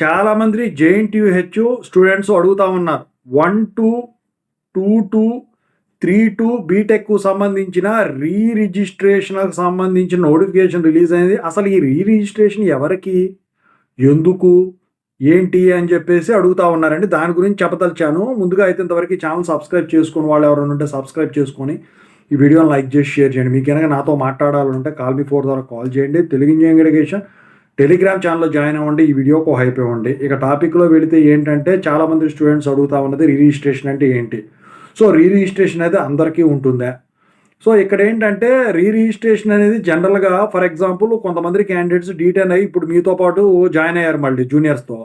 చాలామంది JNTUH students అడుగుతా ఉన్నారు. 1-2, 2-2, 3-2 బీటెక్‌కు సంబంధించిన రిజిస్ట్రేషన్‌కి సంబంధించిన నోటిఫికేషన్ రిలీజ్ అయింది. అసలు ఈ రిజిస్ట్రేషన్ ఎవరికి? ఎందుకు? ఏంటి? అని చెప్పేసి అడుగుతా ఉన్నారండి. దాని గురించి చెప్పదలిచాను. ముందుగా అయితే ఇంతవరకు ఈ ఛానల్ సబ్స్క్రైబ్ చేసుకుని వాళ్ళు ఎవరైనా ఉంటే సబ్స్క్రైబ్ చేసుకొని ఈ వీడియోని లైక్ చేసి షేర్ చేయండి. మీకు కనుక నాతో మాట్లాడాలంటే కాల్ మీ 4 ద్వారా కాల్ చేయండి. తెలుగు ఇంజనీరింగ్ ఎడ్యుకేషన్ టెలిగ్రామ్ ఛానల్లో జాయిన్ అవ్వండి. ఈ వీడియోకి హైప్ ఇవ్వండి. ఇక టాపిక్లో వెళితే ఏంటంటే చాలామంది స్టూడెంట్స్ అడుగుతా ఉన్నది రిజిస్ట్రేషన్ అంటే ఏంటి? సో రిజిస్ట్రేషన్ అనేది అందరికీ ఉంటుందా? సో ఇక్కడ ఏంటంటే రిజిస్ట్రేషన్ అనేది జనరల్గా ఫర్ ఎగ్జాంపుల్ కొంతమంది క్యాండిడేట్స్ D10 అయ్యి ఇప్పుడు మీతో పాటు జాయిన్ అయ్యారు మళ్ళీ జూనియర్స్తో.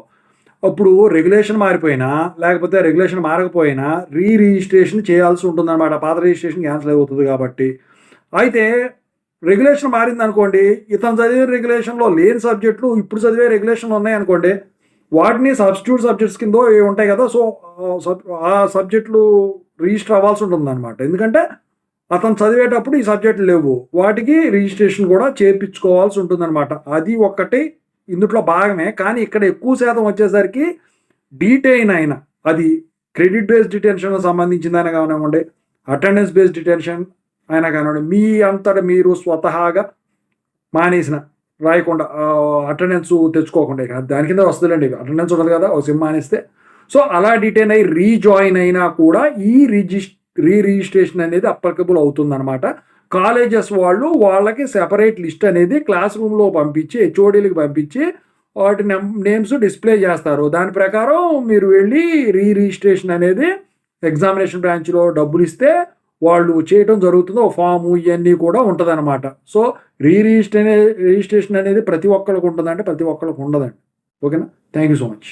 అప్పుడు రెగ్యులేషన్ మారిపోయినా లేకపోతే రెగ్యులేషన్ మారకపోయినా రిజిస్ట్రేషన్ చేయాల్సి ఉంటుందన్నమాట. పాత రిజిస్ట్రేషన్ క్యాన్సిల్ అవుతుంది కాబట్టి. అయితే రెగ్యులేషన్ మారిందనుకోండి, ఇతను చదివే రెగ్యులేషన్లో లేని సబ్జెక్టులు ఇప్పుడు చదివే రెగ్యులేషన్లు ఉన్నాయనుకోండి, వాటిని సబ్స్టిట్యూట్ సబ్జెక్ట్స్ కింద ఉంటాయి కదా. సో ఆ సబ్జెక్టులు రిజిస్టర్ అవ్వాల్సి ఉంటుందన్నమాట. ఎందుకంటే అతను చదివేటప్పుడు ఈ సబ్జెక్టులు లేవు, వాటికి రిజిస్ట్రేషన్ కూడా చేయించుకోవాల్సి ఉంటుందన్నమాట. అది ఒక్కటి ఇందులో భాగమే. కానీ ఇక్కడ ఎక్కువ శాతం వచ్చేసరికి డీటెయిన్ అయినా అది క్రెడిట్ బేస్డ్ డిటెన్షన్కి సంబంధించిందైనా కానివ్వండి, అటెండెన్స్ బేస్డ్ డిటెన్షన్ అయినా కానివ్వండి, మీ అంతటా మీరు స్వతహాగా మానేసిన రాయకుండా అటెండెన్స్ తెచ్చుకోకుండా ఇక దాని కింద వస్తుందండి. అటెండెన్స్ ఉండదు కదా ఒక సిమ్ మానేస్తే. సో అలా డిటైన్ అయ్యి రీజాయిన్ అయినా కూడా ఈ రిజిస్ట్రేషన్ అనేది అప్లికబుల్ అవుతుందన్నమాట. కాలేజెస్ వాళ్ళకి సెపరేట్ లిస్ట్ అనేది క్లాస్ రూమ్లో పంపించి హెచ్ఓడీలకు పంపించి వాటి నేమ్స్ డిస్ప్లే చేస్తారు. దాని ప్రకారం మీరు వెళ్ళి రిజిస్ట్రేషన్ అనేది ఎగ్జామినేషన్ బ్రాంచ్లో డబ్బులు ఇస్తే వాళ్ళు చేయడం జరుగుతుంది. ఒక ఫాము ఇవన్నీ కూడా ఉంటుందన్నమాట. సో రిజిస్ట్రేషన్ అనేది ప్రతి ఒక్కరికి ఉంటుందంటే ప్రతి ఒక్కరికి ఉండదండి. ఓకేనా? Thank you so much.